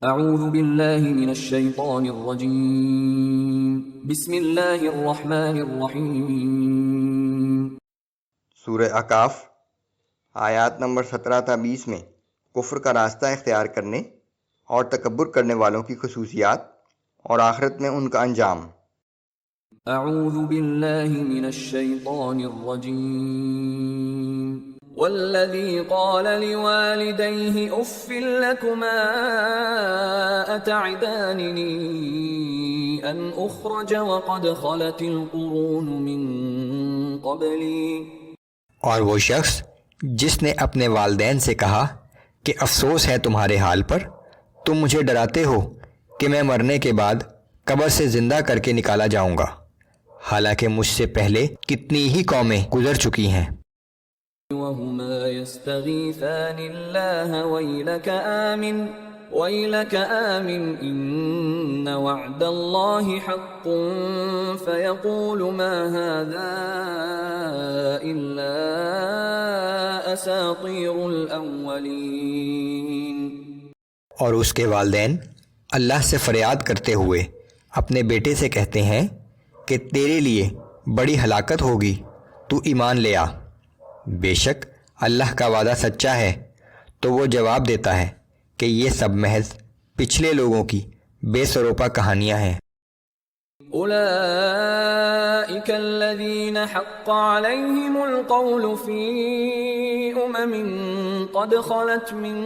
اعوذ باللہ من الشیطان الرجیم بسم اللہ الرحمن الرحیم۔ سورہ اعقاف آیات نمبر 17 تا 20 میں کفر کا راستہ اختیار کرنے اور تکبر کرنے والوں کی خصوصیات اور آخرت میں ان کا انجام۔ اعوذ باللہ من الشیطان الرجیم۔ والذی قال لوالدیہ اف لکما اتعداننی ان اخرج وقد خلت القرون من قبلی۔ اور وہ شخص جس نے اپنے والدین سے کہا کہ افسوس ہے تمہارے حال پر، تم مجھے ڈراتے ہو کہ میں مرنے کے بعد قبر سے زندہ کر کے نکالا جاؤں گا، حالانکہ مجھ سے پہلے کتنی ہی قومیں گزر چکی ہیں۔ وَهُمَا يَسْتَغِيثَانِ اللَّهَ وَيْلَكَ آمِنْ إِنَّ وَعْدَ اللَّهِ حَقٌّ فَيَقُولُ مَا هَذَا إِلَّا أَسَاطِيرُ الْأَوَّلِينَ۔ اور اس کے والدین اللہ سے فریاد کرتے ہوئے اپنے بیٹے سے کہتے ہیں کہ تیرے لیے بڑی ہلاکت ہوگی، تو ایمان لے آ، بے شک اللہ کا وعدہ سچا ہے۔ تو وہ جواب دیتا ہے کہ یہ سب محض پچھلے لوگوں کی بے سروپا کہانیاں ہیں۔ اولئک الذین حق علیہم القول فی قد خلت من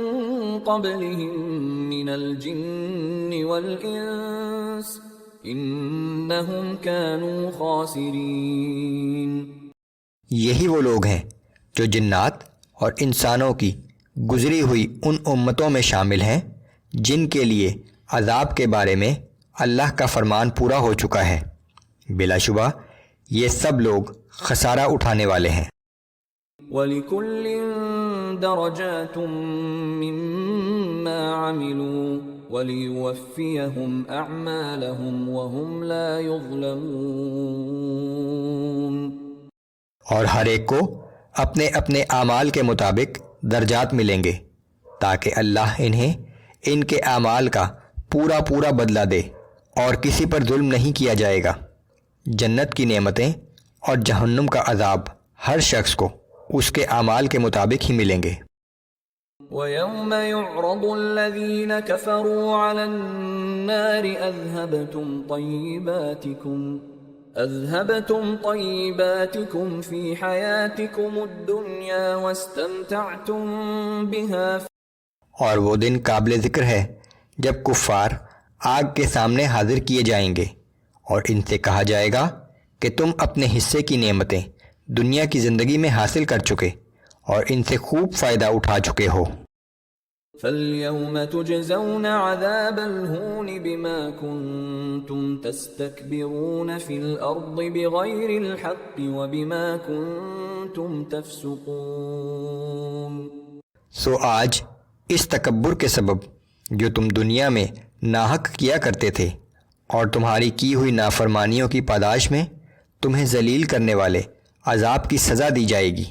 قبلہم من الجن والانس انہم كانوا خاسرین۔ یہی وہ لوگ ہیں جو جنات اور انسانوں کی گزری ہوئی ان امتوں میں شامل ہیں جن کے لیے عذاب کے بارے میں اللہ کا فرمان پورا ہو چکا ہے، بلا شبہ یہ سب لوگ خسارہ اٹھانے والے ہیں۔ وَلِكُلٍّ دَرَجَاتٌ مِّمَّا عَمِلُوا وَلِيُوَفِّيَهُمْ أَعْمَالَهُمْ وَهُمْ لَا يُظْلَمُونَ۔ اور ہر ایک کو اپنے اپنے اعمال کے مطابق درجات ملیں گے تاکہ اللہ انہیں ان کے اعمال کا پورا پورا بدلہ دے، اور کسی پر ظلم نہیں کیا جائے گا۔ جنت کی نعمتیں اور جہنم کا عذاب ہر شخص کو اس کے اعمال کے مطابق ہی ملیں گے۔ وَيَوْمَ يُعْرَضُ الَّذِينَ كَفَرُوا عَلَى النَّارِ أَذْهَبْتُمْ طَيِّبَاتِكُمْ فِي حَيَاتِكُمُ الدُّنْيَا وَاسْتَمْتَعْتُمْ بِهَا۔ اور وہ دن قابل ذکر ہے جب کفار آگ کے سامنے حاضر کیے جائیں گے اور ان سے کہا جائے گا کہ تم اپنے حصے کی نعمتیں دنیا کی زندگی میں حاصل کر چکے اور ان سے خوب فائدہ اٹھا چکے ہو۔ فَالْيَوْمَ تُجْزَوْنَ عَذَابَ الْهُونِ بِمَا كُنْتُمْ تَسْتَكْبِرُونَ فِي الْأَرْضِ بِغَيْرِ الْحَقِّ وَبِمَا كُنْتُمْ تَفْسُقُونَ۔ سو آج اس تکبر کے سبب جو تم دنیا میں ناحق کیا کرتے تھے اور تمہاری کی ہوئی نافرمانیوں کی پاداش میں تمہیں ذلیل کرنے والے عذاب کی سزا دی جائے گی۔